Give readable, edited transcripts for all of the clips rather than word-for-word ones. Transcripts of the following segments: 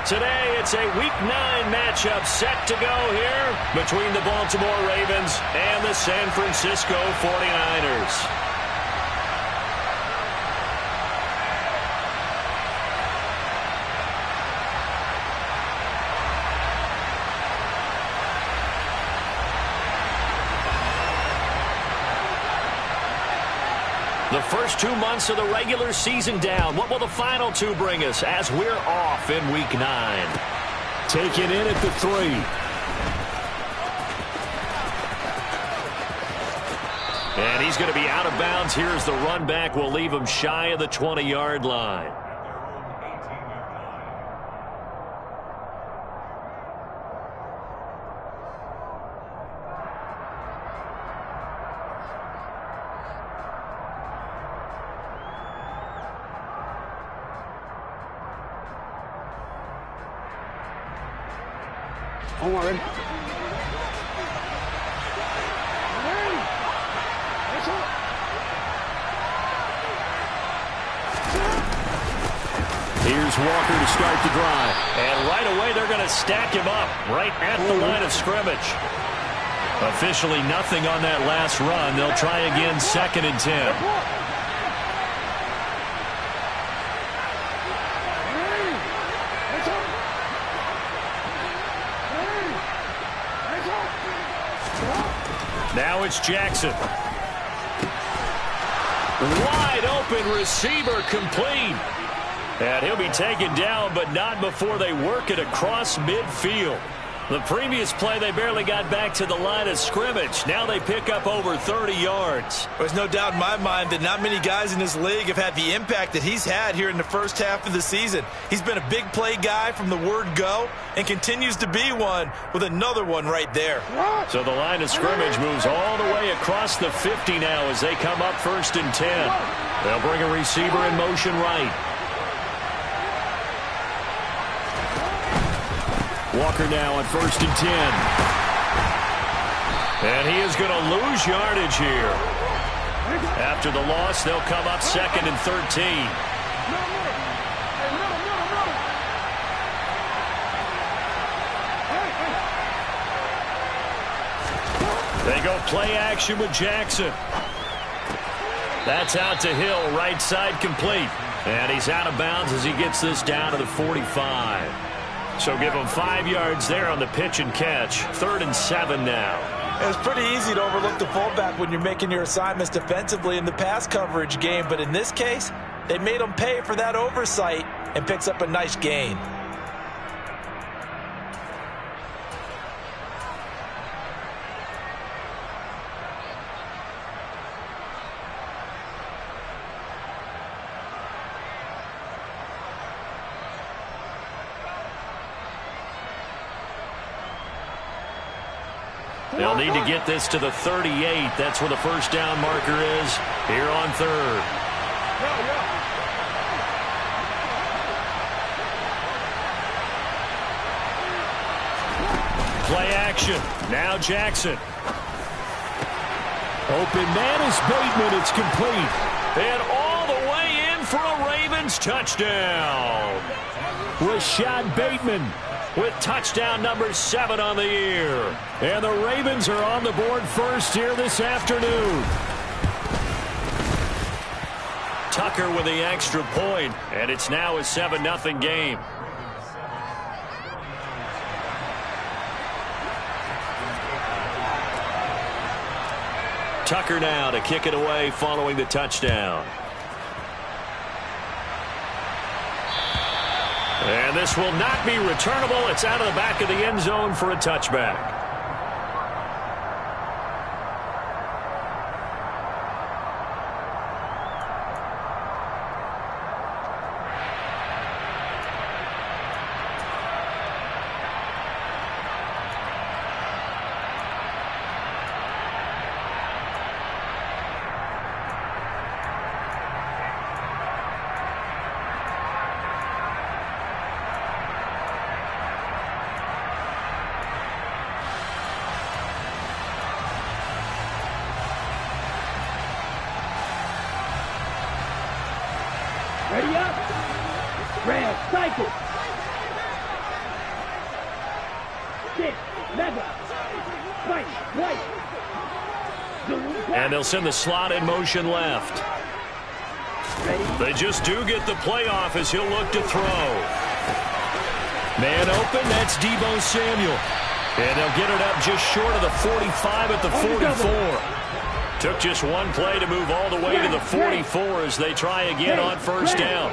Today, it's a Week 9 matchup set to go here between the Baltimore Ravens and the San Francisco 49ers. The first 2 months of the regular season down. What will the final 2 bring us as we're off in Week 9? Taken in at the 3. And he's going to be out of bounds. Here's the run back. Will leave him shy of the 20-yard line. Warren. Here's Walker to start the drive. And right away, they're going to stack him up right at the line of scrimmage. Officially nothing on that last run. They'll try again, 2nd and 10. Now it's Jackson. Wide open receiver complete. And he'll be taken down, but not before they work it across midfield. The previous play, they barely got back to the line of scrimmage. Now they pick up over 30 yards. There's no doubt in my mind that not many guys in this league have had the impact that he's had here in the first half of the season. He's been a big play guy from the word go and continues to be one with another one right there. So the line of scrimmage moves all the way across the 50 now as they come up 1st and 10. They'll bring a receiver in motion right. Walker now on 1st and 10. And he is going to lose yardage here. After the loss, they'll come up 2nd and 13. They go play action with Jackson. That's out to Hill, right side complete. And he's out of bounds as he gets this down to the 45. So give him 5 yards there on the pitch and catch. 3rd and 7 now. It's pretty easy to overlook the fullback when you're making your assignments defensively in the pass coverage game. But in this case, they made him pay for that oversight and picks up a nice gain. They'll need to get this to the 38. That's where the first down marker is here on 3rd. Play action. Now Jackson. Open man is Bateman. It's complete. And all the way in for a Ravens touchdown. Rashad Bateman with touchdown number 7 on the year. And the Ravens are on the board first here this afternoon. Tucker with the extra point, and it's now a 7-0 game. Tucker now to kick it away following the touchdown. And this will not be returnable. It's out of the back of the end zone for a touchback. And they'll send the slot in motion left. They just do get the playoff as he'll look to throw. Man open, that's Deebo Samuel. And they'll get it up just short of the 45 at the 44. Took just one play to move all the way to the 44 as they try again on first down.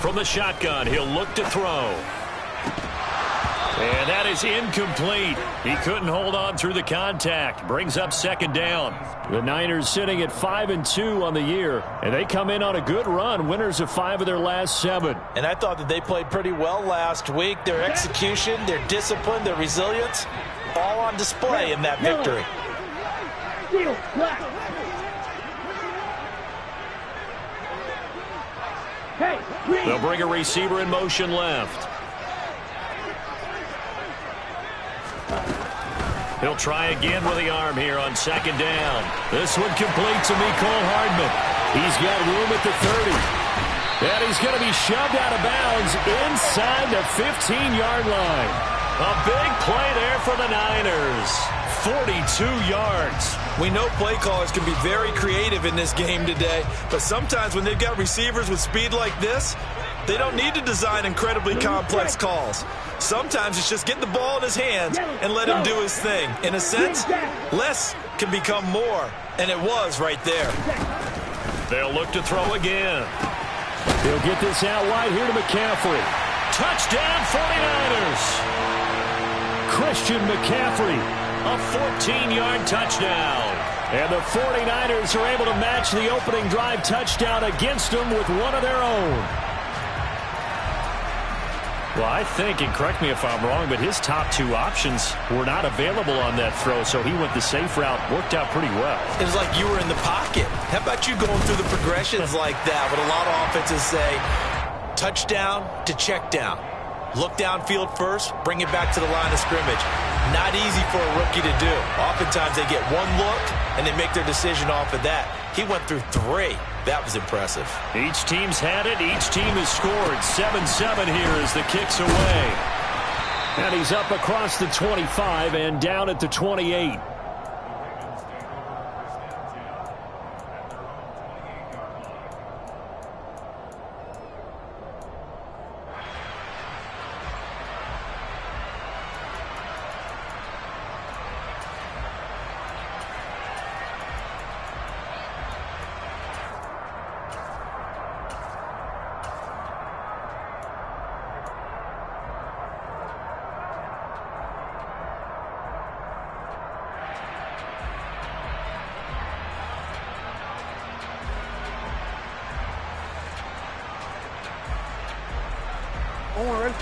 From the shotgun, he'll look to throw. And that is incomplete. He couldn't hold on through the contact. Brings up second down. The Niners sitting at 5-2 on the year, and they come in on a good run, winners of 5 of their last 7. And I thought that they played pretty well last week. Their execution, their discipline, their resilience, all on display in that victory. They'll bring a receiver in motion left. He'll try again with the arm here on second down. This one complete to Mecole Hardman. He's got room at the 30. And he's going to be shoved out of bounds inside the 15-yard line. A big play there for the Niners. 42 yards. We know play callers can be very creative in this game today, but sometimes when they've got receivers with speed like this, they don't need to design incredibly complex calls. Sometimes it's just get the ball in his hands and let him do his thing. In a sense, less can become more, and it was right there. They'll look to throw again. They'll get this out wide here to McCaffrey. Touchdown 49ers. Christian McCaffrey. A 14-yard touchdown. And the 49ers are able to match the opening drive touchdown against them with one of their own. Well, I think, and correct me if I'm wrong, but his top 2 options were not available on that throw, so he went the safe route. Worked out pretty well. It was like you were in the pocket. How about you going through the progressions like that? What a lot of offenses say, touchdown to check down. Look downfield first, bring it back to the line of scrimmage. Not easy for a rookie to do. Oftentimes they get one look, and they make their decision off of that. He went through 3. That was impressive. Each team's had it. Each team has scored. 7-7 here as the kick's away. And he's up across the 25 and down at the 28.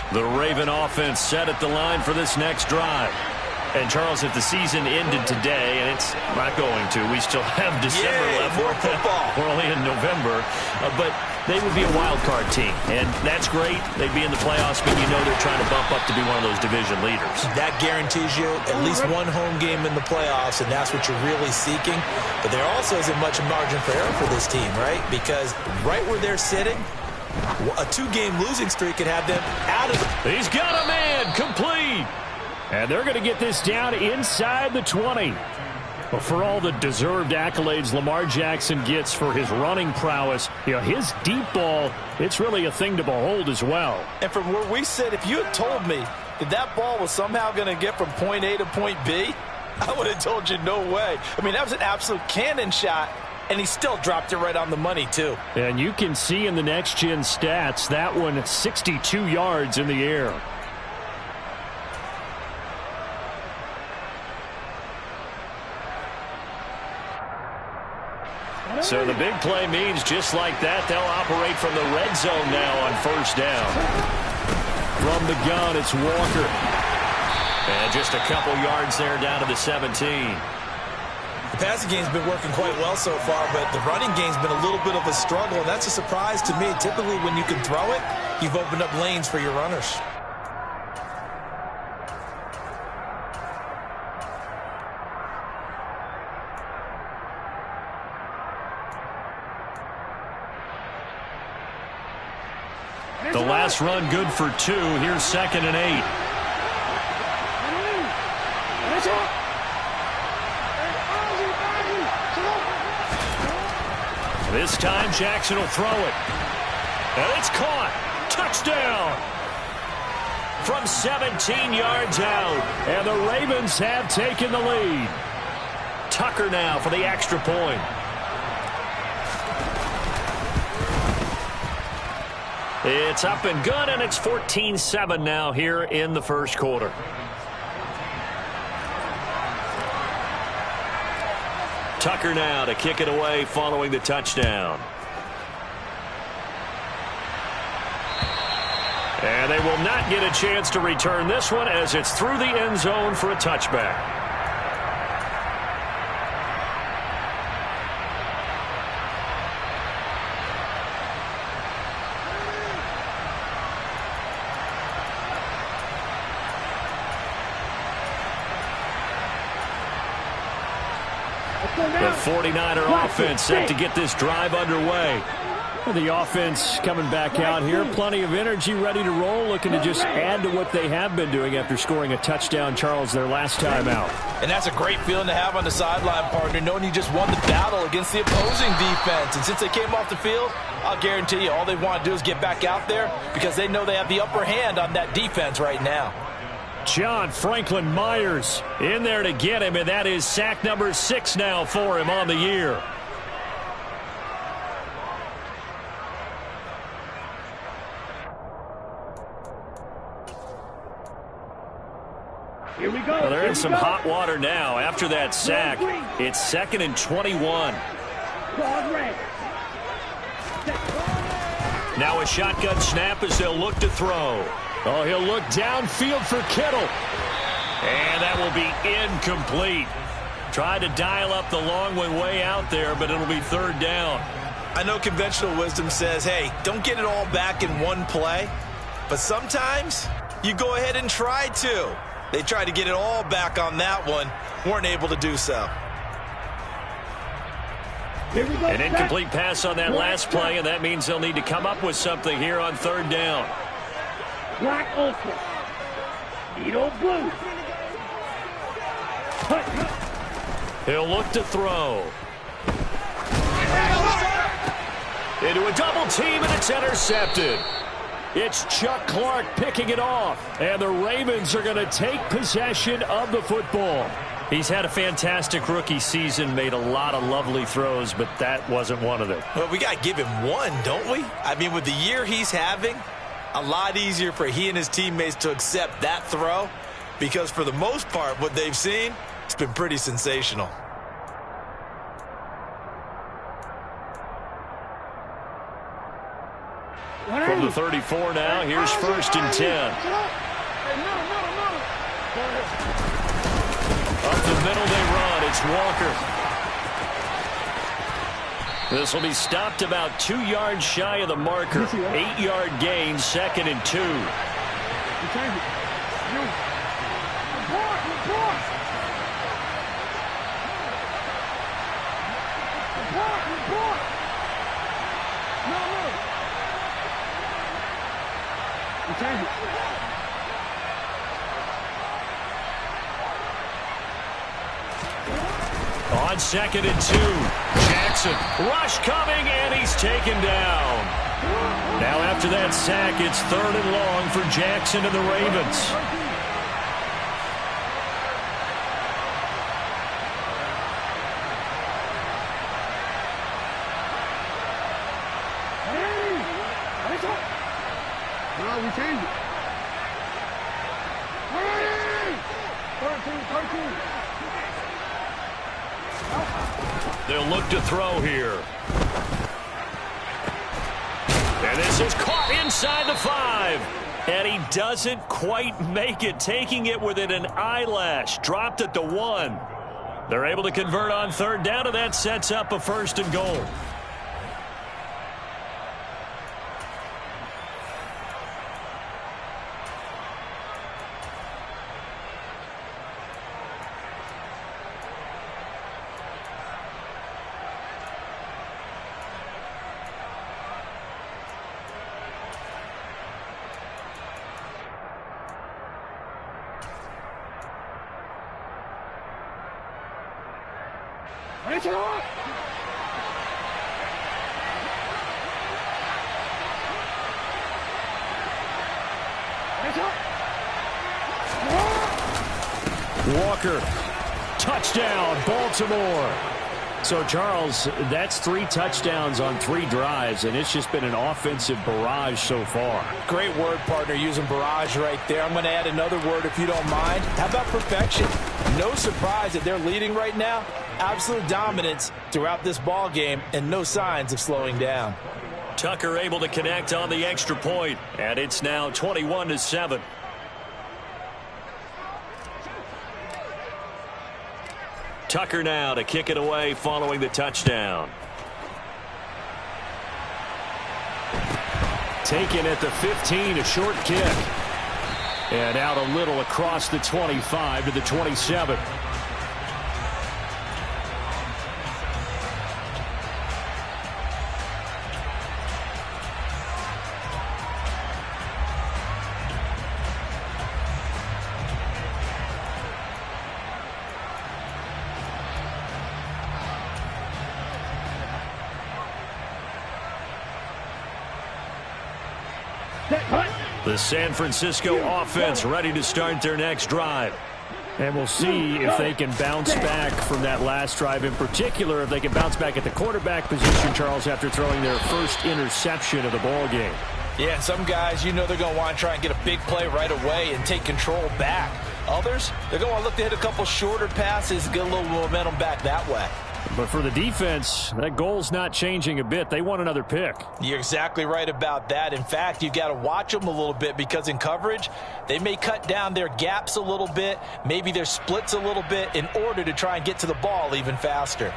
The Raven offense set at the line for this next drive. And, Charles, if the season ended today, and it's not going to, we still have December left. More football. We're only in November. But they would be a wild card team. And that's great. They'd be in the playoffs, but you know they're trying to bump up to be one of those division leaders. That guarantees you at least one home game in the playoffs, and that's what you're really seeking. But there also isn't much margin for error for this team, right? Because right where they're sitting, a 2-game losing streak could have them out of it. He's got a man complete. And they're going to get this down inside the 20. But for all the deserved accolades Lamar Jackson gets for his running prowess, you know, his deep ball, it's really a thing to behold as well. And from where we sit, if you had told me that that ball was somehow going to get from point A to point B, I would have told you no way. I mean, that was an absolute cannon shot. And he still dropped it right on the money, too. And you can see in the next-gen stats, that one 62 yards in the air. So the big play means just like that, they'll operate from the red zone now on first down. From the gun, it's Walker. And just a couple yards there down to the 17. The passing game's been working quite well so far, but the running game's been a little bit of a struggle, and that's a surprise to me. Typically, when you can throw it, you've opened up lanes for your runners. The last run good for 2. Here's 2nd and 8. This time Jackson will throw it. And it's caught. Touchdown. From 17 yards out. And the Ravens have taken the lead. Tucker now for the extra point. It's up and good, and it's 14-7 now here in the first quarter. Tucker now to kick it away following the touchdown. And they will not get a chance to return this one as it's through the end zone for a touchback. The 49er offense set to get this drive underway. The offense coming back out here. Plenty of energy, ready to roll, looking to just add to what they have been doing after scoring a touchdown, Charles, their last time out. And that's a great feeling to have on the sideline, partner, knowing you just won the battle against the opposing defense. And since they came off the field, I'll guarantee you all they want to do is get back out there because they know they have the upper hand on that defense right now. John Franklin Myers in there to get him, and that is sack number 6 now for him on the year. Here we go. Well, they're in some hot water now. After that sack, it's 2nd and 21. Now a shotgun snap as they'll look to throw. Oh, he'll look downfield for Kittle. And that will be incomplete. Tried to dial up the long one way out there, but it'll be 3rd down. I know conventional wisdom says, hey, don't get it all back in one play. But sometimes you go ahead and try to. They tried to get it all back on that one. Weren't able to do so. An incomplete pass on that last play, and that means they'll need to come up with something here on 3rd down. Black Ultra. Beetle Blue. He'll look to throw. Into a double team, and it's intercepted. It's Chuck Clark picking it off, and the Ravens are going to take possession of the football. He's had a fantastic rookie season, made a lot of lovely throws, but that wasn't one of them. Well, we got to give him one, don't we? I mean, with the year he's having, a lot easier for he and his teammates to accept that throw because for the most part, what they've seen, it's been pretty sensational. From the 34 now, here's 1st and 10. Up the middle they run. It's Walker. This will be stopped about 2 yards shy of the marker. 8-yard gain, 2nd and 2. On 2nd and 2, Jackson, rush coming, and he's taken down. Now after that sack, it's 3rd and long for Jackson and the Ravens. We change it. 13. They'll look to throw here. And this is caught inside the 5. And he doesn't quite make it, taking it within an eyelash. Dropped at the 1. They're able to convert on 3rd down, and that sets up a 1st and goal. It's on. Walker, touchdown, Baltimore. So, Charles, that's 3 touchdowns on 3 drives, and it's just been an offensive barrage so far. Great word, partner, using barrage right there. I'm going to add another word if you don't mind. How about perfection? No surprise that they're leading right now. Absolute dominance throughout this ball game and no signs of slowing down. Tucker able to connect on the extra point, and it's now 21-7. Tucker now to kick it away following the touchdown. Taken at the 15, a short kick. And out a little across the 25 to the 27. The San Francisco offense ready to start their next drive. And we'll see if they can bounce back from that last drive. In particular, if they can bounce back at the quarterback position, Charles, after throwing their first interception of the ball game. Yeah, and some guys, you know they're going to want to try and get a big play right away and take control back. Others, they're going to look to hit a couple shorter passes, get a little momentum back that way. But for the defense, that goal's not changing a bit. They want another pick. You're exactly right about that. In fact, you've got to watch them a little bit because in coverage, they may cut down their gaps a little bit, maybe their splits a little bit in order to try and get to the ball even faster.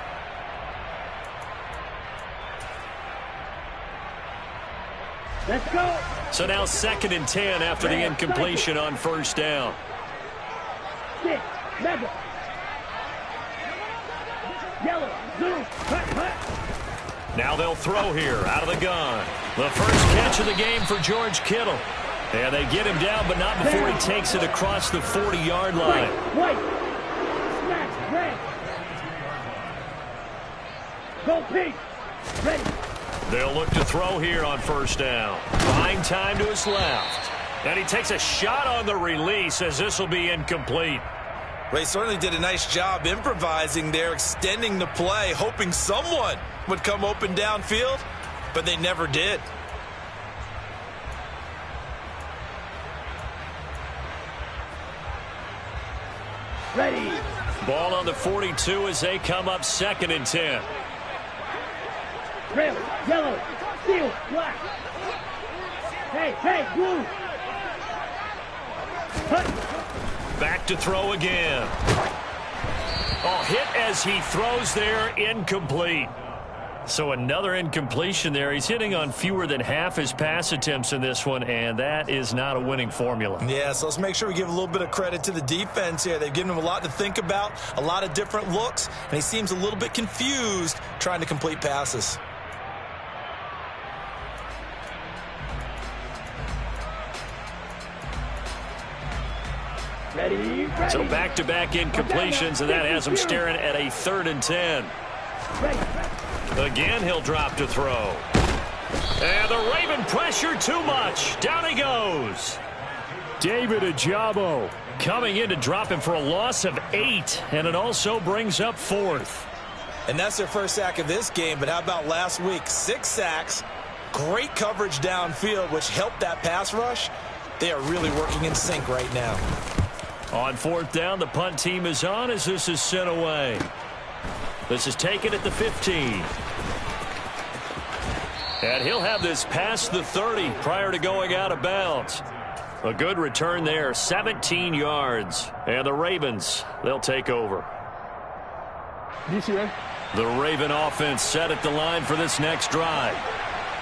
Let's go. So now 2nd and 10 after the incompletion on first down. 6, Mega. Yellow, blue, hut. Now they'll throw here out of the gun. The first catch of the game for George Kittle. And they get him down, but not before he takes it across the 40-yard line. White. Smash, red. Go pink. Ready. They'll look to throw here on first down. Buying time to his left. And he takes a shot on the release as this will be incomplete. Ray certainly did a nice job improvising there, extending the play, hoping someone would come open downfield, but they never did. Ready. Ball on the 42 as they come up 2nd and 10. Red, yellow, steel, black. Hey, blue. Hut. Back to throw again. Oh, hit as he throws there, incomplete. So another incompletion there. He's hitting on fewer than half his pass attempts in this one, and that is not a winning formula. Yeah, so let's make sure we give a little bit of credit to the defense here. They've given him a lot to think about, a lot of different looks, and he seems a little bit confused trying to complete passes. Ready. So back-to-back incompletions, and that has him staring at a 3rd and 10. Again, he'll drop to throw. And the Raven pressure too much. Down he goes. David Ojabo coming in to drop him for a loss of 8, and it also brings up 4th. And that's their first sack of this game, but how about last week? 6 sacks, great coverage downfield, which helped that pass rush. They are really working in sync right now. On 4th down, the punt team is on as this is sent away. This is taken at the 15. And he'll have this past the 30 prior to going out of bounds. A good return there, 17 yards. And the Ravens, they'll take over. The Raven offense set at the line for this next drive.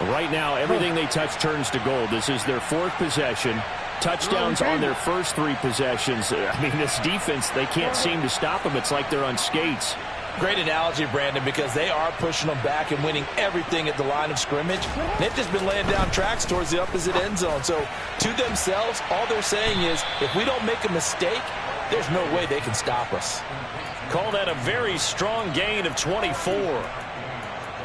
Right now, everything they touch turns to gold. This is their 4th possession. Touchdowns on their first 3 possessions. I mean, this defense, they can't seem to stop them. It's like they're on skates. Great analogy, Brandon, because they are pushing them back and winning everything at the line of scrimmage. They've just been laying down tracks towards the opposite end zone. So to themselves, all they're saying is, if we don't make a mistake, there's no way they can stop us. Call that a very strong gain of 24.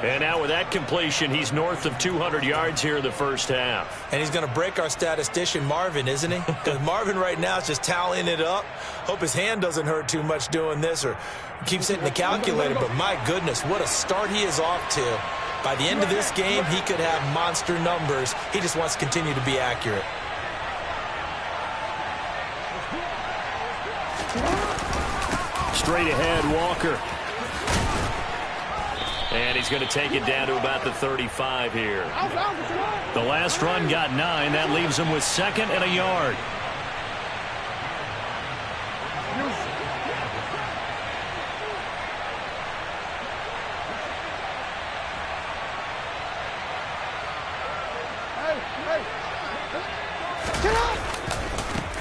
And now with that completion, he's north of 200 yards here in the first half. And he's going to break our statistician, Marvin, isn't he? Because Marvin right now is just tallying it up. Hope his hand doesn't hurt too much doing this or keeps hitting the calculator. But my goodness, what a start he is off to. By the end of this game, he could have monster numbers. He just wants to continue to be accurate. Straight ahead, Walker. And he's going to take it down to about the 35 here. The last run got 9. That leaves him with 2nd and a yard.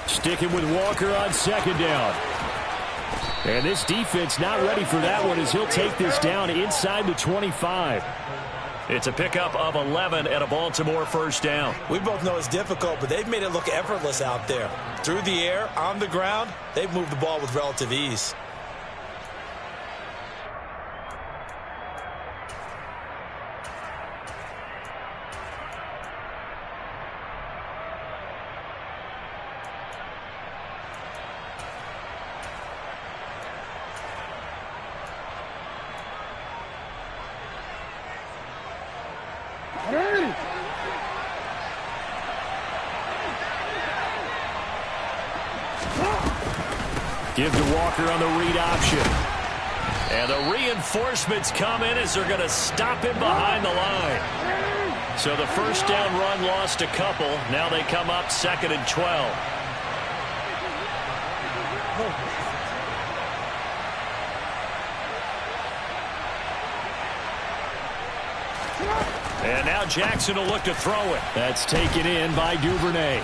Sticking with Walker on 2nd down. And this defense not ready for that one as he'll take this down inside the 25. It's a pickup of 11 and a Baltimore first down. We both know it's difficult, but they've made it look effortless out there. Through the air, on the ground, they've moved the ball with relative ease. Give to Walker on the read option. And the reinforcements come in as they're going to stop him behind the line. So the first down run lost a couple. Now they come up 2nd and 12. And now Jackson will look to throw it. That's taken in by Duvernay.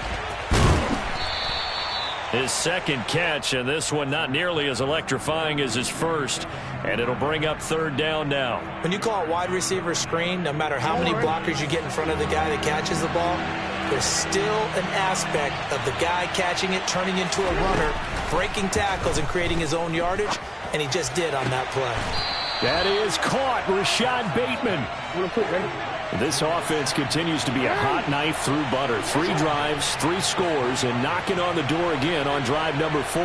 His 2nd catch, and this one not nearly as electrifying as his first. And it'll bring up 3rd down now. When you call it wide receiver screen, no matter how many blockers you get in front of the guy that catches the ball, there's still an aspect of the guy catching it, turning into a runner, breaking tackles and creating his own yardage, and he just did on that play. That is caught. Rashad Bateman. This offense continues to be a hot knife through butter. 3 drives, 3 scores, and knocking on the door again on drive number 4.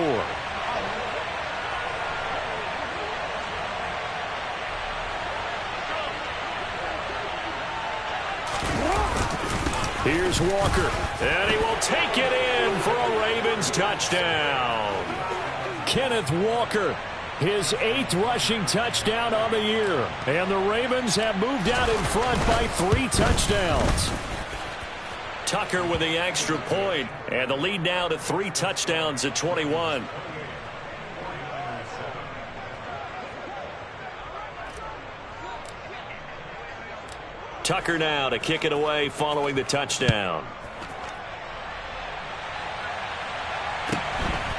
Here's Walker. And he will take it in for a Ravens touchdown. Kenneth Walker, his 8th rushing touchdown on the year. And the Ravens have moved out in front by 3 touchdowns. Tucker with the extra point, and the lead now to 3 touchdowns at 21. Tucker now to kick it away following the touchdown.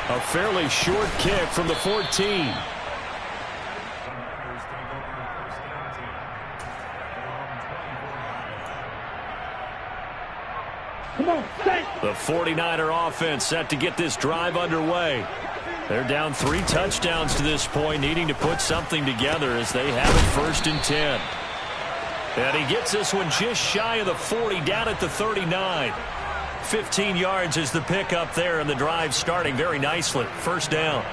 A fairly short kick from the 14. Come on, set. The 49er offense set to get this drive underway. They're down 3 touchdowns to this point, needing to put something together as they have it 1st and 10. And he gets this one just shy of the 40, down at the 39. 15 yards is the pickup there, and the drive starting very nicely. 1st down.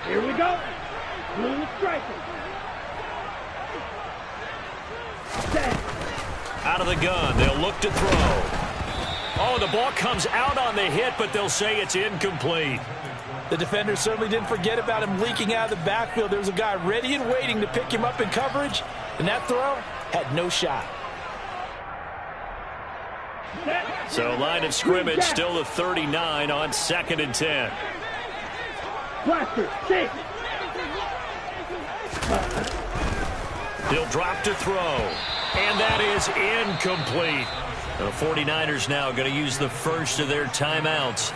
Here we go. Blue striker. Set. Out of the gun, they'll look to throw. Oh, the ball comes out on the hit, but they'll say it's incomplete. The defender certainly didn't forget about him leaking out of the backfield. There was a guy ready and waiting to pick him up in coverage, and that throw had no shot. So line of scrimmage still the 39 on 2nd and 10. Blaster, 6. He'll drop to throw. And that is incomplete. The 49ers now going to use the first of their timeouts.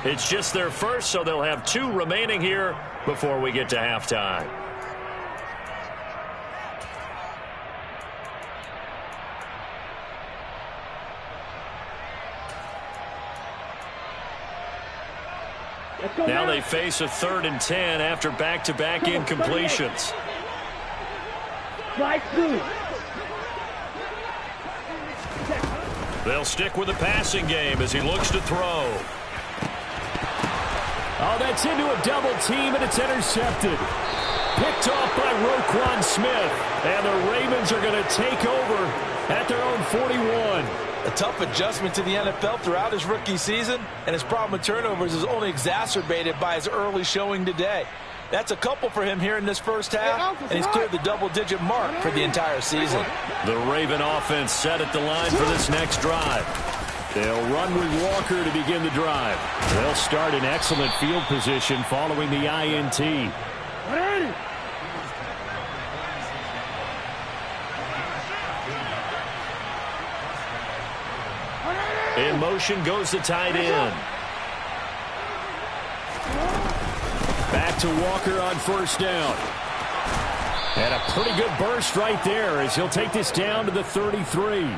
It's just their first, so they'll have 2 remaining here before we get to halftime. Let's go Now they face a 3rd and 10 after back-to-back incompletions. Strike 2. They'll stick with the passing game as he looks to throw. Oh, that's into a double team, and it's intercepted. Picked off by Roquan Smith. And the Ravens are going to take over at their own 41. A tough adjustment to the NFL throughout his rookie season, and his problem with turnovers is only exacerbated by his early showing today. That's a couple for him here in this first half, and he's cleared the double-digit mark for the entire season. The Raven offense set at the line for this next drive. They'll run with Walker to begin the drive. They'll start in excellent field position following the INT. In motion goes the tight end. Back to Walker on first down. And a pretty good burst right there as he'll take this down to the 33.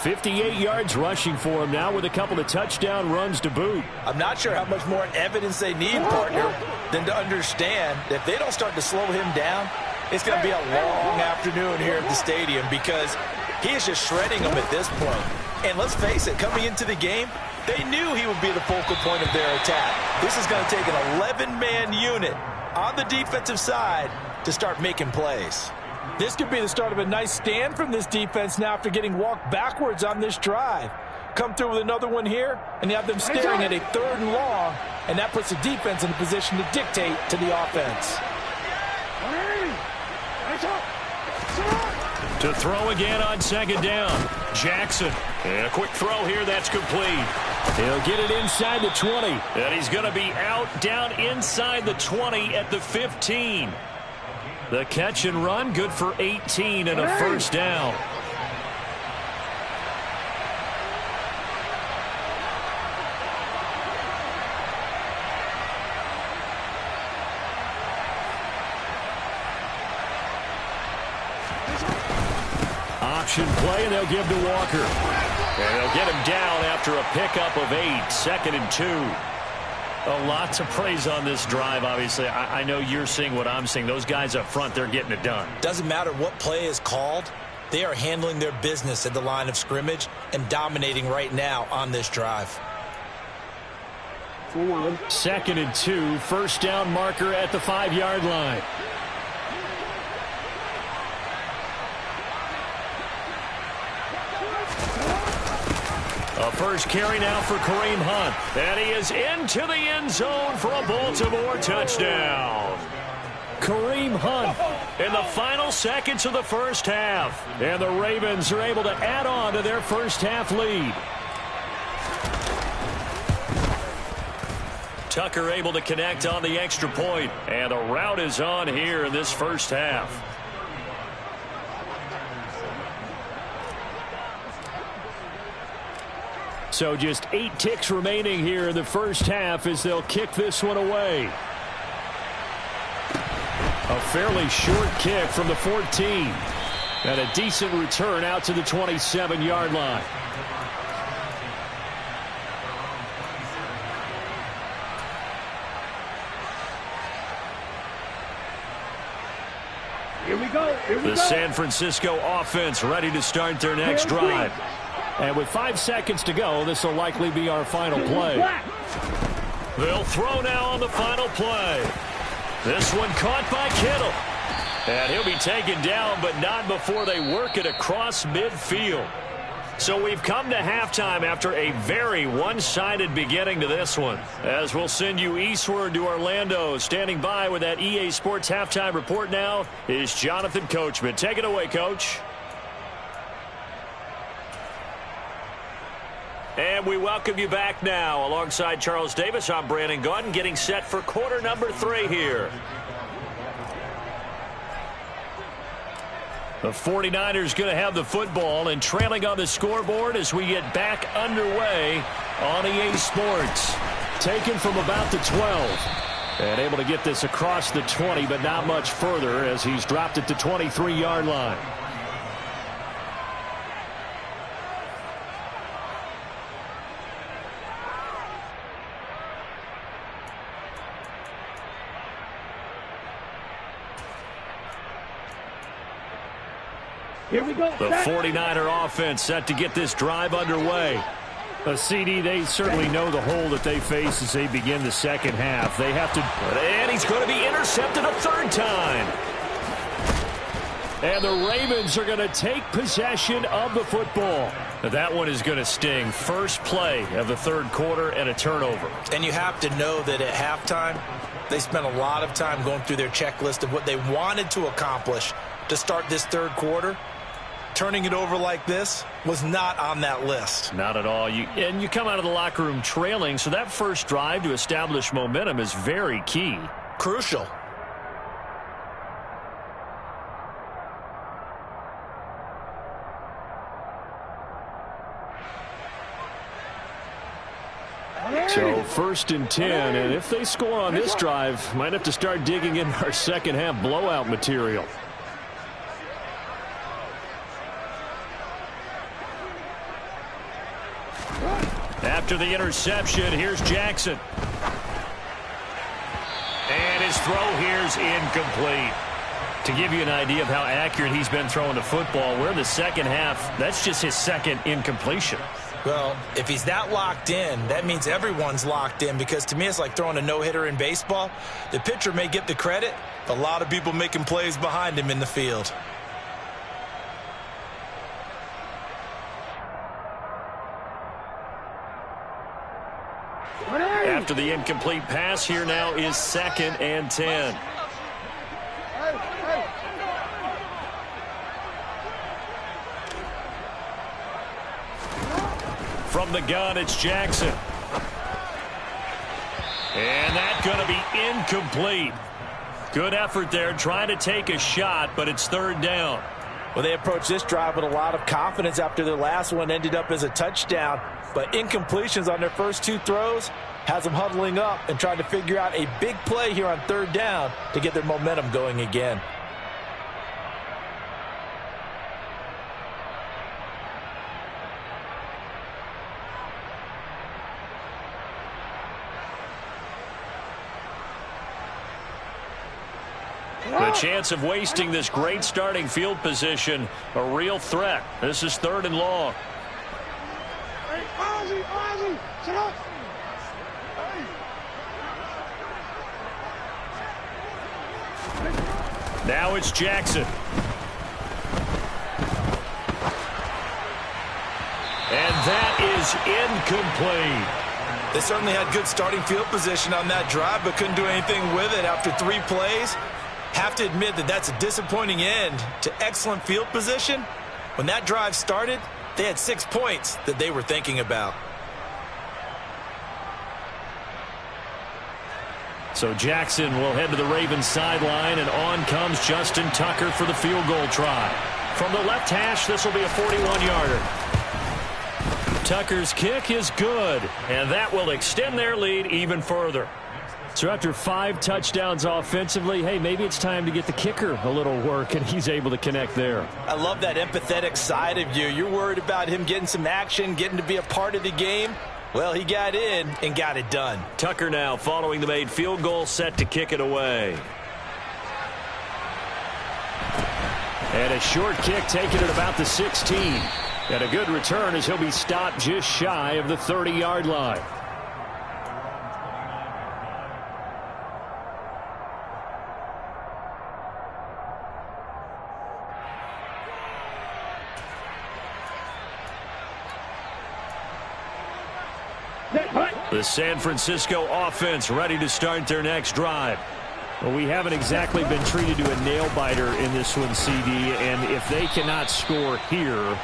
58 yards rushing for him now with a couple of touchdown runs to boot. I'm not sure how much more evidence they need, partner, than to understand that if they don't start to slow him down, it's going to be a long afternoon here at the stadium because he is just shredding them at this point. And let's face it, coming into the game, they knew he would be the focal point of their attack. This is going to take an 11-man unit on the defensive side to start making plays. This could be the start of a nice stand from this defense now after getting walked backwards on this drive. Come through with another one here, and you have them staring at a 3rd and long, and that puts the defense in a position to dictate to the offense. To throw again on 2nd down. Jackson. And a quick throw here that's complete. He'll get it inside the 20. And he's going to be out down inside the 20 at the 15. The catch and run good for 18 and a first down. Option play, and they'll give to Walker. And they'll get him down after a pickup of 8, 2nd and 2. A lot to praise on this drive, obviously. I know you're seeing what I'm seeing. Those guys up front, they're getting it done. Doesn't matter what play is called. They are handling their business at the line of scrimmage and dominating right now on this drive. 2nd and 2, first down marker at the 5-yard line. A first carry now for Kareem Hunt. And he is into the end zone for a Baltimore touchdown. Kareem Hunt In the final seconds of the first half. And the Ravens are able to add on to their first half lead. Tucker able to connect on the extra point. And the route is on here in this first half. So just 8 ticks remaining here in the first half as they'll kick this one away. A fairly short kick from the 14. And a decent return out to the 27-yard line. Here we go. The San Francisco offense ready to start their next drive. And with 5 seconds to go, this will likely be our final play. They'll throw now on the final play. This one caught by Kittle. And he'll be taken down, but not before they work it across midfield. So we've come to halftime after a very one-sided beginning to this one. As we'll send you eastward to Orlando. Standing by with that EA Sports halftime report now is Jonathan Coachman. Take it away, Coach. And we welcome you back now. Alongside Charles Davis, I'm Brandon Gaudin, getting set for quarter number 3 here. The 49ers going to have the football and trailing on the scoreboard as we get back underway on EA Sports. Taken from about the 12. And able to get this across the 20, but not much further as he's dropped at the 23-yard line. Here we go. The 49er offense set to get this drive underway. A CD, they certainly know the hole that they face as they begin the second half. They have to... And he's going to be intercepted a third time. And the Ravens are going to take possession of the football. That one is going to sting. First play of the third quarter and a turnover. And you have to know that at halftime, they spent a lot of time going through their checklist of what they wanted to accomplish to start this third quarter. Turning it over like this was not on that list. Not at all. And you come out of the locker room trailing, so that first drive to establish momentum is very key. Crucial. So 1st and 10, and if they score on this drive, might have to start digging in our second half blowout material. After the interception, here's Jackson. And his throw here's incomplete. To give you an idea of how accurate he's been throwing the football, we're in the second half. That's just his second incompletion. Well, if he's that locked in, that means everyone's locked in, because to me it's like throwing a no-hitter in baseball. The pitcher may get the credit, a lot of people making plays behind him in the field. After the incomplete pass, here now is 2nd and 10. From the gun, it's Jackson. And that's going to be incomplete. Good effort there, trying to take a shot, but it's 3rd down. Well, they approached this drive with a lot of confidence after their last one ended up as a touchdown. But incompletions on their first 2 throws has them huddling up and trying to figure out a big play here on 3rd down to get their momentum going again. The chance of wasting this great starting field position, a real threat. This is 3rd and long. Now it's Jackson. And that is incomplete. They certainly had good starting field position on that drive, but couldn't do anything with it after 3 plays. Have to admit that that's a disappointing end to excellent field position. When that drive started, they had 6 points that they were thinking about. So Jackson will head to the Ravens sideline, and on comes Justin Tucker for the field goal try. From the left hash, this will be a 41-yarder. Tucker's kick is good, and that will extend their lead even further. So after 5 touchdowns offensively, hey, maybe it's time to get the kicker a little work, and he's able to connect there. I love that empathetic side of you. You're worried about him getting some action, getting to be a part of the game. Well, he got in and got it done. Tucker now following the made field goal, set to kick it away. And a short kick taken at about the 16. And a good return as he'll be stopped just shy of the 30-yard line. The San Francisco offense ready to start their next drive. Well, we haven't exactly been treated to a nail-biter in this one, CD, and if they cannot score here,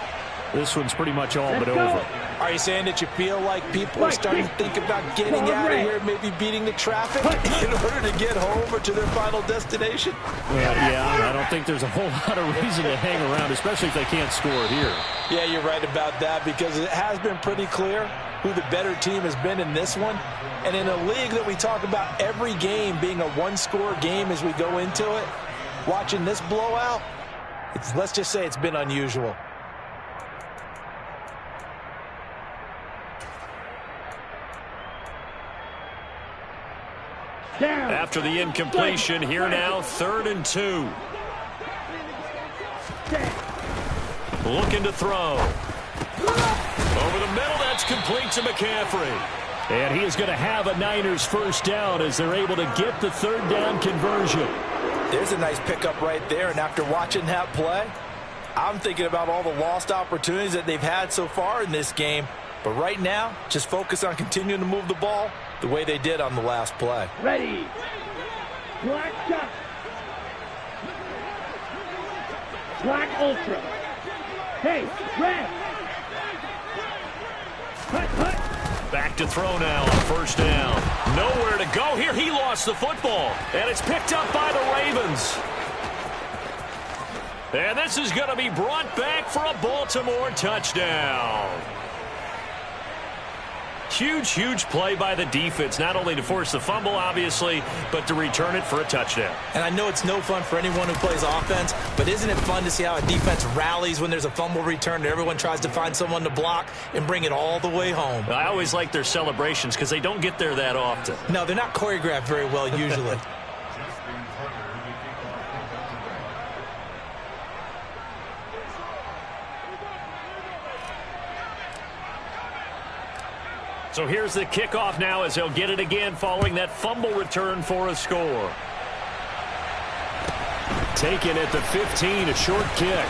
this one's pretty much all but over. Are you saying that you feel like people are starting to think about getting out of here, maybe beating the traffic in order to get home or to their final destination? Well, yeah, I don't think there's a whole lot of reason to hang around, especially if they can't score here. Yeah, you're right about that, because it has been pretty clear who the better team has been in this one. And in a league that we talk about every game being a one-score game as we go into it, watching this blowout, let's just say it's been unusual. After the incompletion, here now, 3rd and 2. Looking to throw. Over the middle, that's complete to McCaffrey. And he is going to have a Niners first down as they're able to get the third down conversion. There's a nice pickup right there, and after watching that play, I'm thinking about all the lost opportunities that they've had so far in this game. But right now, just focus on continuing to move the ball the way they did on the last play. Ready. Black shot. Black ultra. Hey, red. Hut. Back to throw now on first down. Nowhere to go here. He lost the football, and it's picked up by the Ravens. And this is going to be brought back for a Baltimore touchdown. Huge play by the defense, not only to force the fumble, obviously, but to return it for a touchdown. And I know it's no fun for anyone who plays offense, but isn't it fun to see how a defense rallies when there's a fumble return and everyone tries to find someone to block and bring it all the way home? I always like their celebrations because they don't get there that often. No, they're not choreographed very well usually. So here's the kickoff now as he'll get it again following that fumble return for a score. Taken at the 15, a short kick.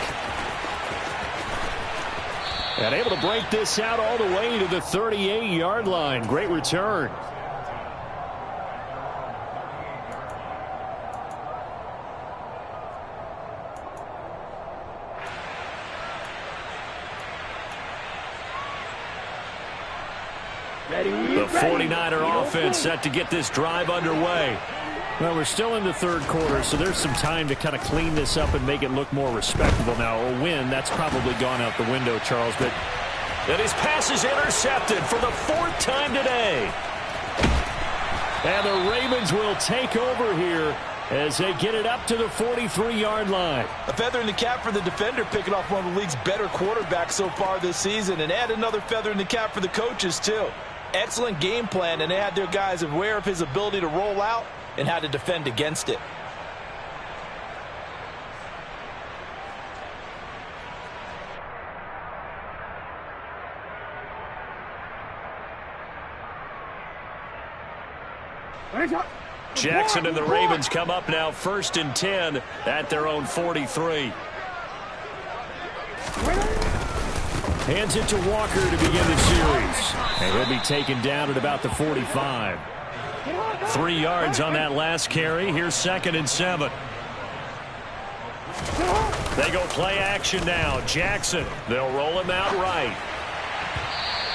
And able to break this out all the way to the 38-yard line. Great return. The 49er offense set to get this drive underway. Well, we're still in the third quarter, so there's some time to kind of clean this up and make it look more respectable now. A win, that's probably gone out the window, Charles. But and his pass is intercepted for the fourth time today. And the Ravens will take over here as they get it up to the 43-yard line. A feather in the cap for the defender, picking off one of the league's better quarterbacks so far this season, and add another feather in the cap for the coaches, too. Excellent game plan, and they had their guys aware of his ability to roll out and how to defend against it. Jackson and the Ravens come up now 1st and 10 at their own 43. Hands it to Walker to begin the series. And he'll be taken down at about the 45. 3 yards on that last carry. Here's 2nd and 7. They go play action now. Jackson, they'll roll him out right.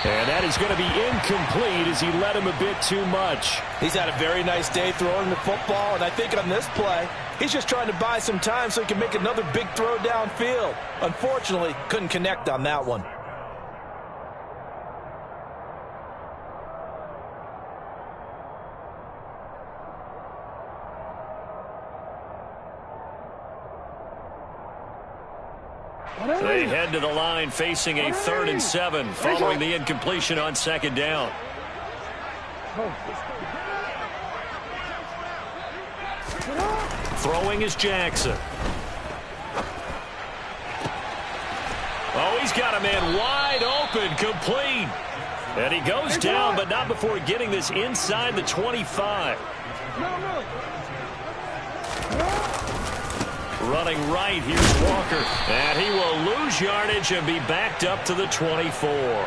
And that is going to be incomplete as he led him a bit too much. He's had a very nice day throwing the football, and I think on this play, he's just trying to buy some time so he can make another big throw downfield. Unfortunately, couldn't connect on that one. They head to the line facing a 3rd and 7 following the incompletion on 2nd down. Throwing is Jackson. Oh, he's got a man wide open, complete. And he goes down, but not before getting this inside the 25. Running right, here's Walker. And he will lose yardage and be backed up to the 24.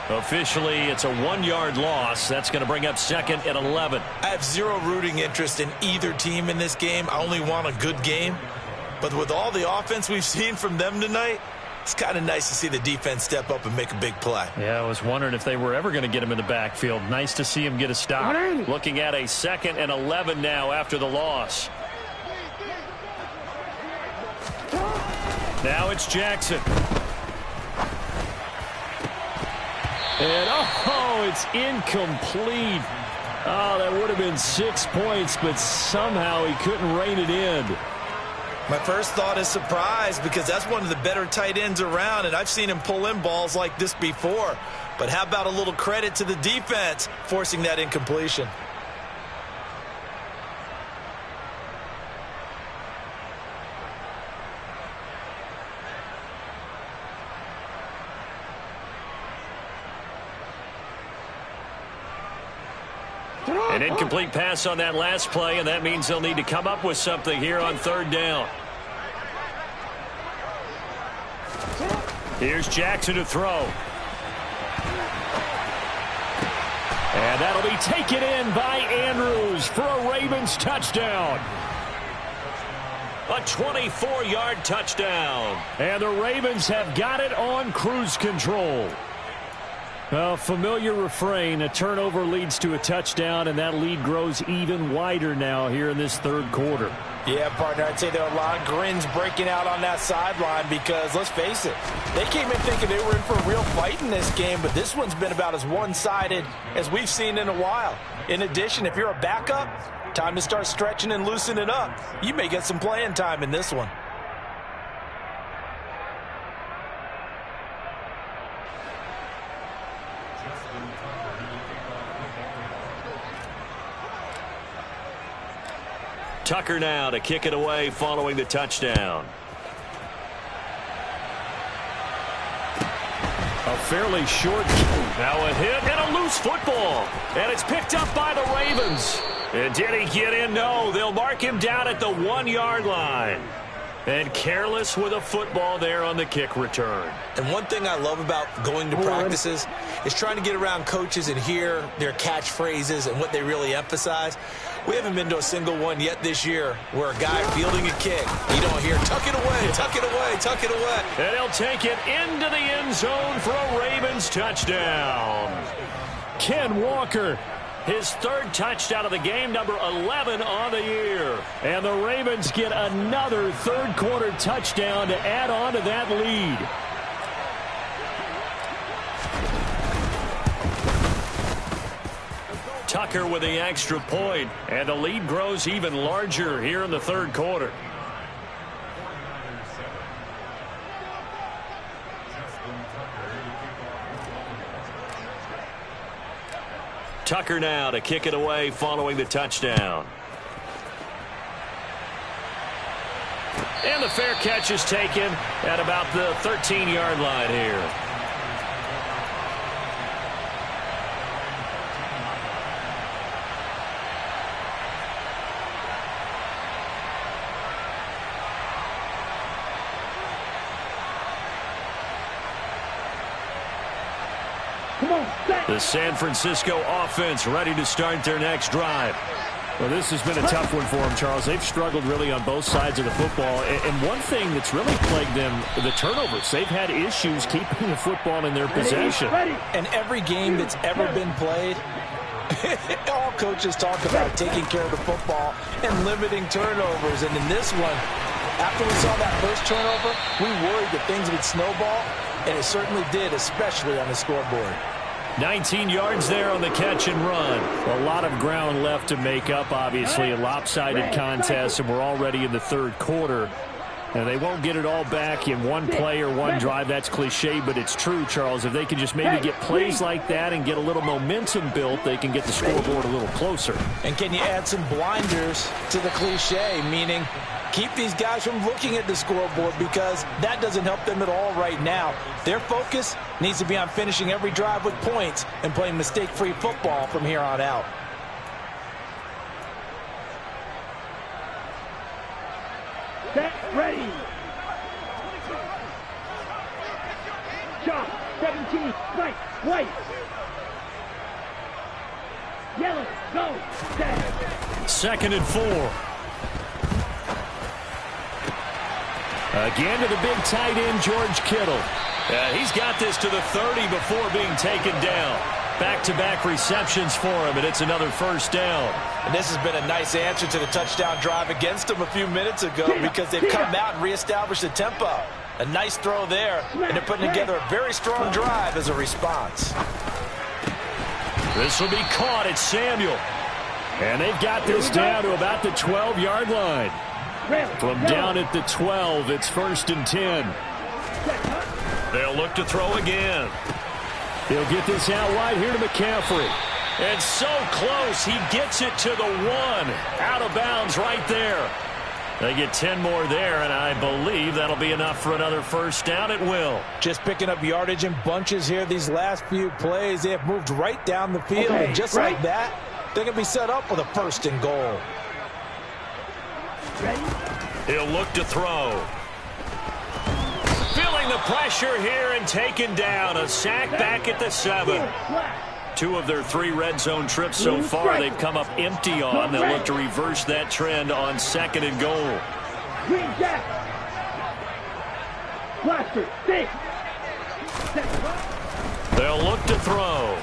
Officially, it's a 1-yard loss. That's going to bring up 2nd and 11. I have zero rooting interest in either team in this game. I only want a good game. But with all the offense we've seen from them tonight, it's kind of nice to see the defense step up and make a big play. Yeah, I was wondering if they were ever going to get him in the backfield. Nice to see him get a stop. Looking at a 2nd and 11 now after the loss. Now it's Jackson. And, oh, it's incomplete. Oh, that would have been 6 points, but somehow he couldn't rein it in. My first thought is surprise because that's one of the better tight ends around, and I've seen him pull in balls like this before. But how about a little credit to the defense forcing that incompletion? An incomplete pass on that last play, and that means they'll need to come up with something here on third down. Here's Jackson to throw. And that'll be taken in by Andrews for a Ravens touchdown. A 24-yard touchdown. And the Ravens have got it on cruise control. A familiar refrain, a turnover leads to a touchdown, and that lead grows even wider now here in this third quarter. Yeah, partner, I'd say there are a lot of grins breaking out on that sideline because, let's face it, they came in thinking they were in for a real fight in this game, but this one's been about as one-sided as we've seen in a while. In addition, if you're a backup, time to start stretching and loosening up. You may get some playing time in this one. Tucker now to kick it away following the touchdown. A fairly short. Now a hit and a loose football. And it's picked up by the Ravens. And did he get in? No, they'll mark him down at the 1-yard line. And careless with a football there on the kick return. And one thing I love about going to practices is trying to get around coaches and hear their catchphrases and what they really emphasize. We haven't been to a single one yet this year where a guy fielding a kick, you don't hear, tuck it away, tuck it away, tuck it away. And he'll take it into the end zone for a Ravens touchdown. Ken Walker, his third touchdown of the game, number 11 on the year. And the Ravens get another third-quarter touchdown to add on to that lead. Tucker with the extra point, and the lead grows even larger here in the third quarter. Tucker now to kick it away following the touchdown. And the fair catch is taken at about the 13-yard line here. The San Francisco offense ready to start their next drive. Well, this has been a tough one for them, Charles. They've struggled really on both sides of the football. And one thing that's really plagued them, the turnovers. They've had issues keeping the football in their possession. And every game that's ever been played, all coaches talk about taking care of the football and limiting turnovers. And in this one, after we saw that first turnover, we worried that things would snowball, and it certainly did, especially on the scoreboard. 19 yards there on the catch and run. A lot of ground left to make up, obviously. A lopsided contest, and we're already in the third quarter. And they won't get it all back in one play or one drive. That's cliche, but it's true, Charles. If they can just maybe get plays like that and get a little momentum built, they can get the scoreboard a little closer. And can you add some blinders to the cliche, meaning keep these guys from looking at the scoreboard, because that doesn't help them at all right now. Their focus needs to be on finishing every drive with points and playing mistake-free football from here on out. Set, ready. Shot, 17, right, white. Yellow, go, set. 2nd and 4. Again to the big tight end, George Kittle. He's got this to the 30 before being taken down. Back-to-back receptions for him, and it's another first down. And this has been a nice answer to the touchdown drive against them a few minutes ago, because they've come out and reestablished the tempo. A nice throw there, and they're putting together a very strong drive as a response. This will be caught. It's Samuel. And they've got this down to about the 12-yard line. From down at the 12, it's 1st and 10. They'll look to throw again. He'll get this out wide here to McCaffrey. And so close, he gets it to the 1. Out of bounds right there. They get 10 more there, and I believe that'll be enough for another first down. It will. Just picking up yardage in bunches here these last few plays. They have moved right down the field, and just like that, They're going to be set up with a 1st and goal. He'll look to throw. Feeling the pressure here and taken down. A sack back at the 7. 2 of their 3 red zone trips so far they've come up empty on. They'll look to reverse that trend on 2nd and goal. Green jack. Blaster, stick. They'll look to throw.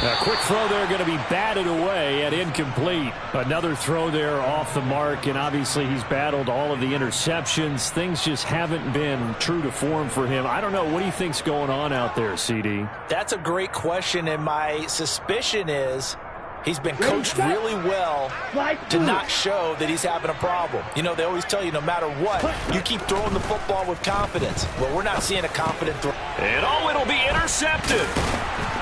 A quick throw there going to be batted away and incomplete. Another throw there off the mark, and obviously he's battled all of the interceptions. Things just haven't been true to form for him. I don't know. What do you think's going on out there, CD? That's a great question, and my suspicion is he's been coached really well to not show that he's having a problem. You know, they always tell you no matter what, you keep throwing the football with confidence. Well, we're not seeing a confident throw. And it'll be intercepted.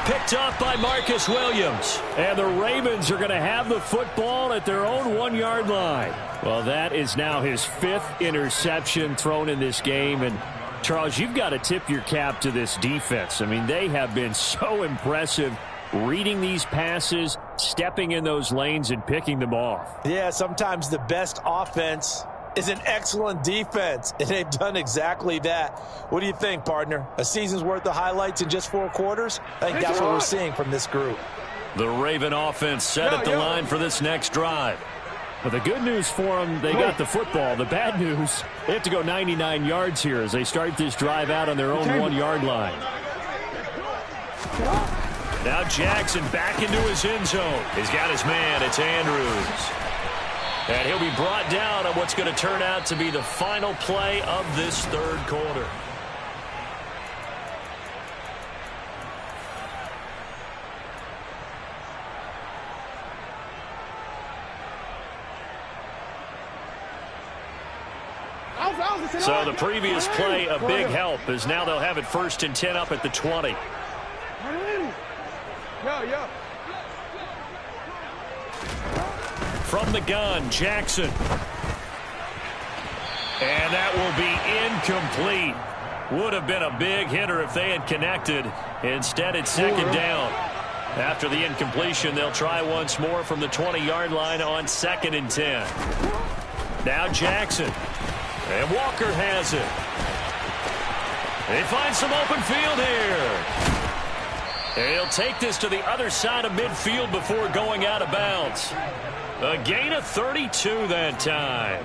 Picked off by Marcus Williams. And the Ravens are going to have the football at their own 1-yard line. Well, that is now his 5th interception thrown in this game. And, Charles, you've got to tip your cap to this defense. I mean, they have been so impressive reading these passes, stepping in those lanes, and picking them off. Yeah, sometimes the best offense is an excellent defense, and they've done exactly that. What do you think, partner? A season's worth of highlights in just 4 quarters? I think that's what we're seeing from this group. The Raven offense set at the line for this next drive. But the good news for them, they got the football. The bad news, they have to go 99 yards here as they start this drive out on their own 1-yard line. Now Jackson back into his end zone. He's got his man. It's Andrews. And he'll be brought down on what's going to turn out to be the final play of this 3rd quarter. So the previous play, a big help, as now they'll have it 1st and 10 up at the 20. From the gun, Jackson. And that will be incomplete. Would have been a big hitter if they had connected. Instead, it's 2nd down. After the incompletion, they'll try once more from the 20-yard line on 2nd and 10. Now Jackson. And Walker has it. They find some open field here. And he'll take this to the other side of midfield before going out of bounds. A gain of 32 that time.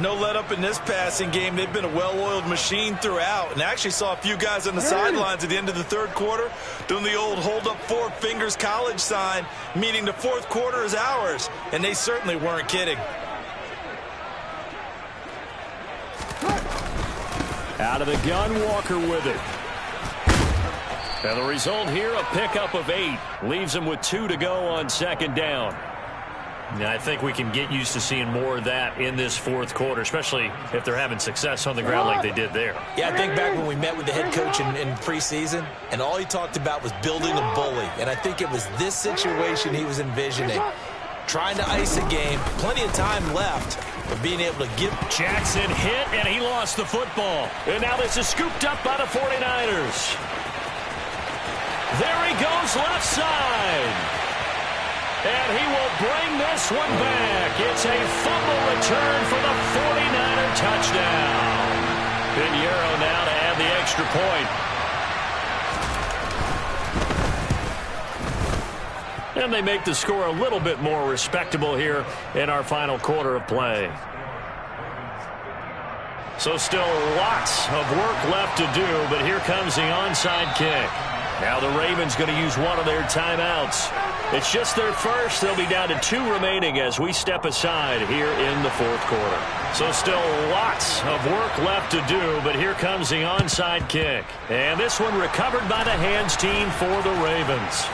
No let up in this passing game. They've been a well-oiled machine throughout. And I actually saw a few guys on the sidelines at the end of the 3rd quarter doing the old hold up 4 fingers college sign, meaning the 4th quarter is ours. And they certainly weren't kidding. Out of the gun, Walker with it. And the result here, a pickup of 8. Leaves them with 2 to go on 2nd down. Now, I think we can get used to seeing more of that in this 4th quarter, especially if they're having success on the ground like they did there. Yeah, I think back when we met with the head coach in preseason, and all he talked about was building a bully. And I think it was this situation he was envisioning. Trying to ice a game, plenty of time left, but being able to give. Jackson hit, and he lost the football. And now this is scooped up by the 49ers. There he goes left side. And he will bring this one back. It's a fumble return for the 49er touchdown. Pinheiro now to add the extra point. And they make the score a little bit more respectable here in our final quarter of play. So still lots of work left to do, but here comes the onside kick. Now the Ravens going to use one of their timeouts. It's just their first. They'll be down to 2 remaining as we step aside here in the 4th quarter. So still lots of work left to do, but here comes the onside kick. And this one recovered by the hands team for the Ravens.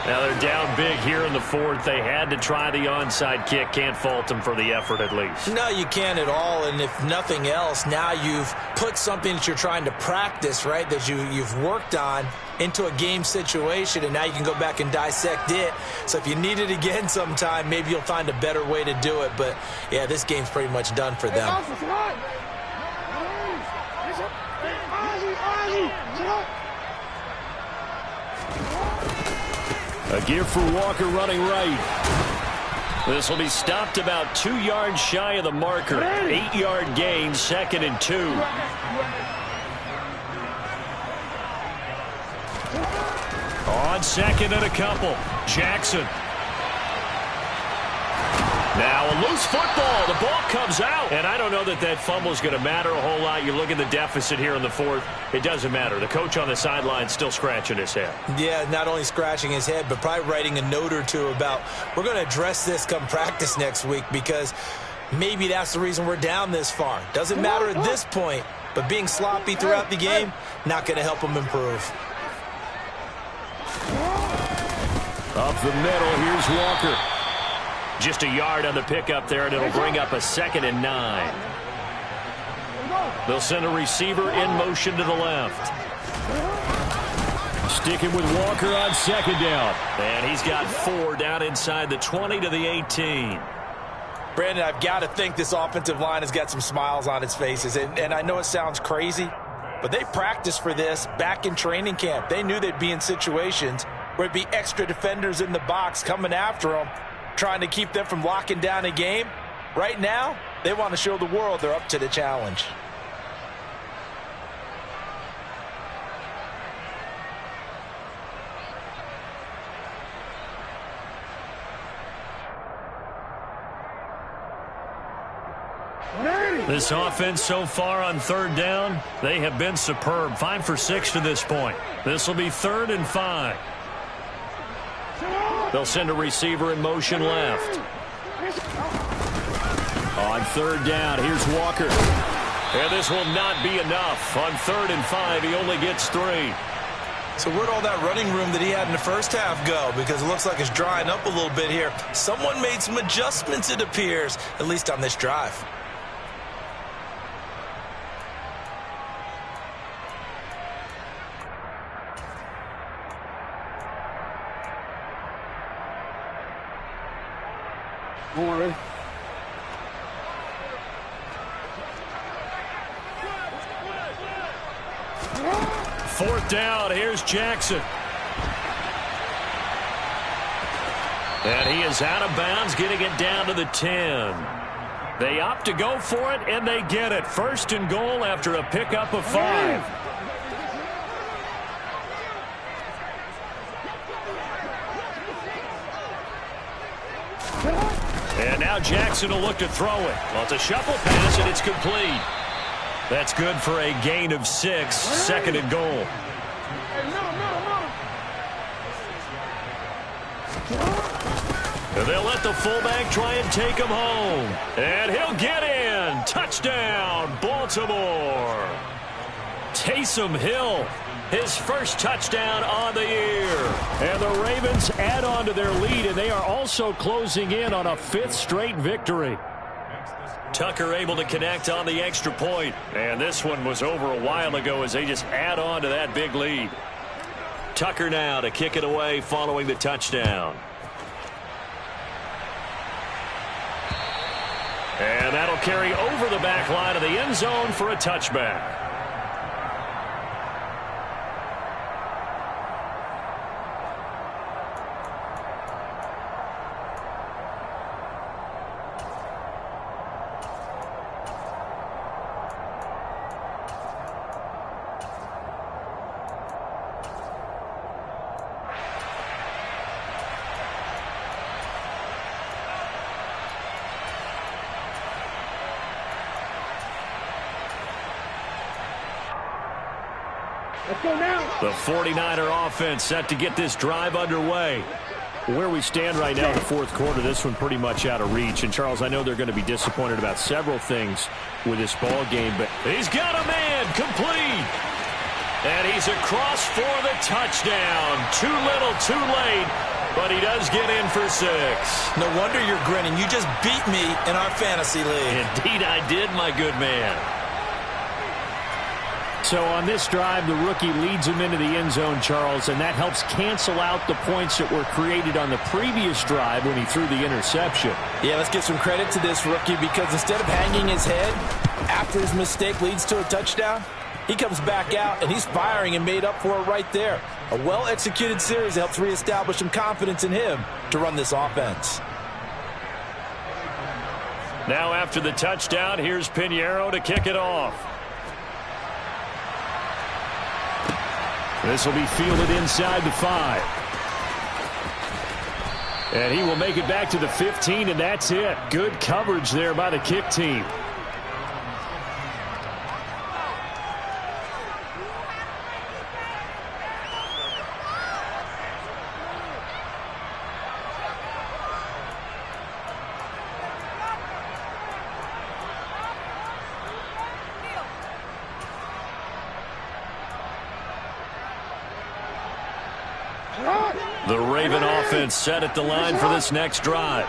Now they're down big here in the 4th. They had to try the onside kick. Can't fault them for the effort at least. No, you can't at all. And if nothing else, now you've put something that you're trying to practice, right, that you've worked on into a game situation, and now you can go back and dissect it. So if you need it again sometime, maybe you'll find a better way to do it. But, yeah, this game's pretty much done for them. A give for Walker running right. This will be stopped about 2 yards shy of the marker. 8-yard gain, 2nd and 2. On 2nd and a couple. Jackson. Now a loose football. The ball comes out. And I don't know that fumble is going to matter a whole lot. You look at the deficit here in the 4th. It doesn't matter. The coach on the sideline still scratching his head. Yeah, not only scratching his head, but probably writing a note or two about, we're going to address this come practice next week, because maybe that's the reason we're down this far. Doesn't matter at this point, but being sloppy throughout the game, not going to help him improve. Up the middle, here's Walker. Just a yard on the pickup there, and it'll bring up a 2nd and 9. They'll send a receiver in motion to the left. Sticking with Walker on 2nd down. And he's got 4 down inside the 20 to the 18. Brandon, I've got to think this offensive line has got some smiles on its faces. And I know it sounds crazy, but they practiced for this back in training camp. They knew they'd be in situations where it'd be extra defenders in the box coming after them, trying to keep them from locking down a game. Right now, they want to show the world they're up to the challenge. This offense so far on 3rd down, they have been superb. 5 for 6 to this point. This will be 3rd and 5. They'll send a receiver in motion left. On 3rd down, here's Walker. And this will not be enough. On 3rd and 5, he only gets 3. So where'd all that running room that he had in the first half go? Because it looks like it's drying up a little bit here. Someone made some adjustments, it appears, at least on this drive. Don't worry. Fourth down, here's Jackson. And he is out of bounds, getting it down to the 10. They opt to go for it, and they get it. 1st and goal after a pickup of 5. And now Jackson will look to throw it. Well, it's a shuffle pass, and it's complete. That's good for a gain of 6, 2nd and goal. And they'll let the fullback try and take him home. And he'll get in. Touchdown, Baltimore. Taysom Hill, his first touchdown on the year. And the Ravens add on to their lead, and they are also closing in on a 5th straight victory. Tucker able to connect on the extra point. And this one was over a while ago as they just add on to that big lead. Tucker now to kick it away following the touchdown. And that'll carry over the back line of the end zone for a touchback. Let's go now. The 49er offense set to get this drive underway. Where we stand right now in the 4th quarter, this one pretty much out of reach. And, Charles, I know they're going to be disappointed about several things with this ball game, but he's got a man complete. And he's across for the touchdown. Too little, too late. But he does get in for 6. No wonder you're grinning. You just beat me in our fantasy league. Indeed I did, my good man. So on this drive, the rookie leads him into the end zone, Charles, and that helps cancel out the points that were created on the previous drive when he threw the interception. Yeah, let's give some credit to this rookie, because instead of hanging his head after his mistake leads to a touchdown, he comes back out and he's firing and made up for it right there. A well-executed series helps reestablish some confidence in him to run this offense. Now after the touchdown, here's Pinheiro to kick it off. This will be fielded inside the 5. And he will make it back to the 15, and that's it. Good coverage there by the kick team. The Raven offense set at the line for this next drive.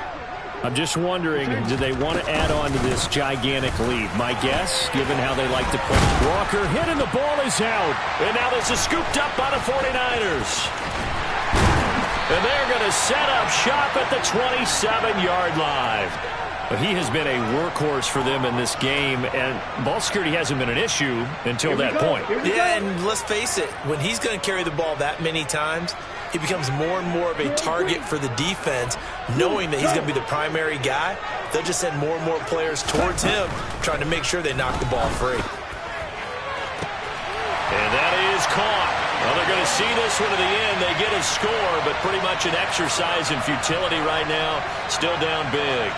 I'm just wondering, do they want to add on to this gigantic lead? My guess, given how they like to play. Walker hit and the ball is out. And now this is scooped up by the 49ers. And they're going to set up shop at the 27-yard line. But he has been a workhorse for them in this game, and ball security hasn't been an issue until that point. Yeah, and let's face it, when he's going to carry the ball that many times, he becomes more and more of a target for the defense, knowing that he's going to be the primary guy. They'll just send more and more players towards him, trying to make sure they knock the ball free. And that is caught. Well, they're going to see this one to the end. They get a score, but pretty much an exercise in futility right now. Still down big.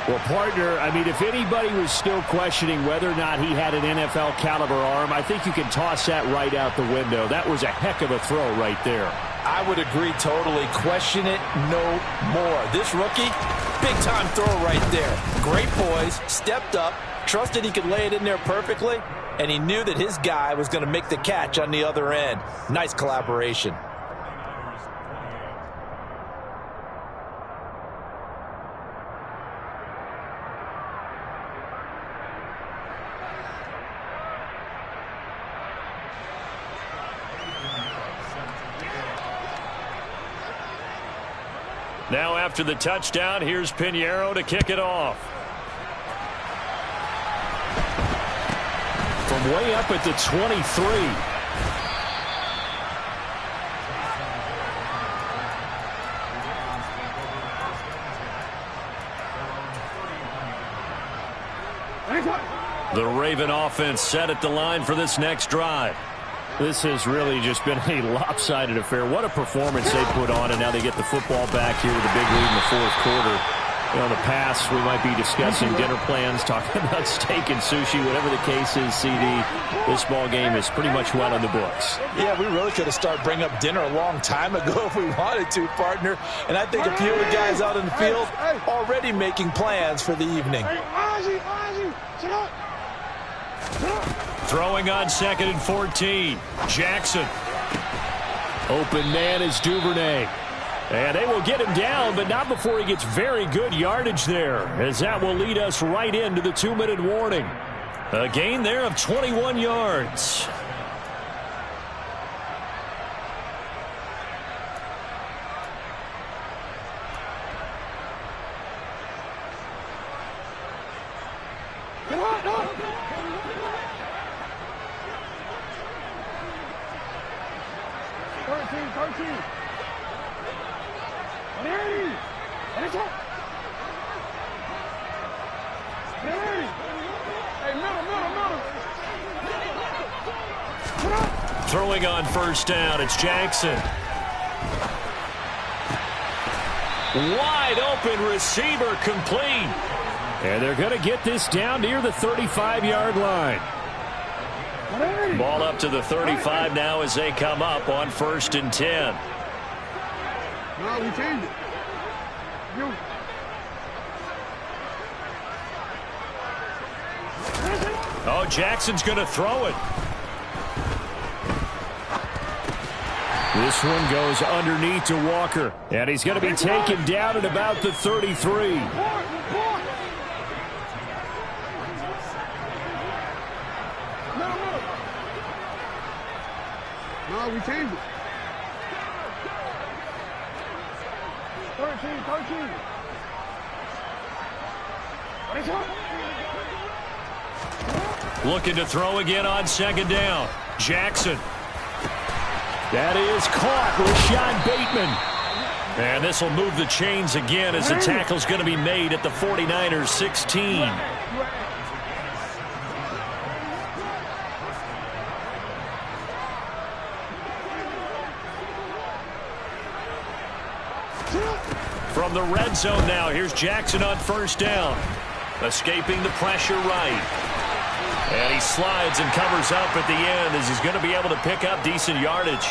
Well, partner, I mean, if anybody was still questioning whether or not he had an NFL caliber arm, I think you can toss that right out the window. That was a heck of a throw right there. I would agree totally. Question it no more. This rookie, big-time throw right there. Great poise, stepped up, trusted he could lay it in there perfectly, and he knew that his guy was going to make the catch on the other end. Nice collaboration. Now after the touchdown, here's Pinheiro to kick it off. From way up at the 23. The Raven offense set at the line for this next drive. This has really just been a lopsided affair. What a performance they put on, and now they get the football back here with a big lead in the fourth quarter. You know, in the past, we might be discussing dinner plans, talking about steak and sushi, whatever the case is, CD. This ball game is pretty much well in the books. Yeah, we really could have started bringing up dinner a long time ago if we wanted to, partner. And I think a few of the guys out in the field already making plans for the evening. Throwing on 2nd and 14. Jackson. Open man is Duvernay. And they will get him down, but not before he gets very good yardage there, as that will lead us right into the 2-minute warning. A gain there of 21 yards. Throwing on first down, it's Jackson. Wide open receiver complete. And they're going to get this down near the 35-yard line. Ball up to the 35 now as they come up on 1st and 10. No, we changed it. Oh, Jackson's going to throw it. This one goes underneath to Walker, and he's going to be taken down at about the 33. No, we changed it. 13. Looking to throw again on 2nd down. Jackson. That is caught. Rashad Bateman. And this will move the chains again as the tackle's going to be made at the 49ers 16. From the red zone now, here's Jackson on first down. Escaping the pressure right. And he slides and covers up at the end as he's going to be able to pick up decent yardage.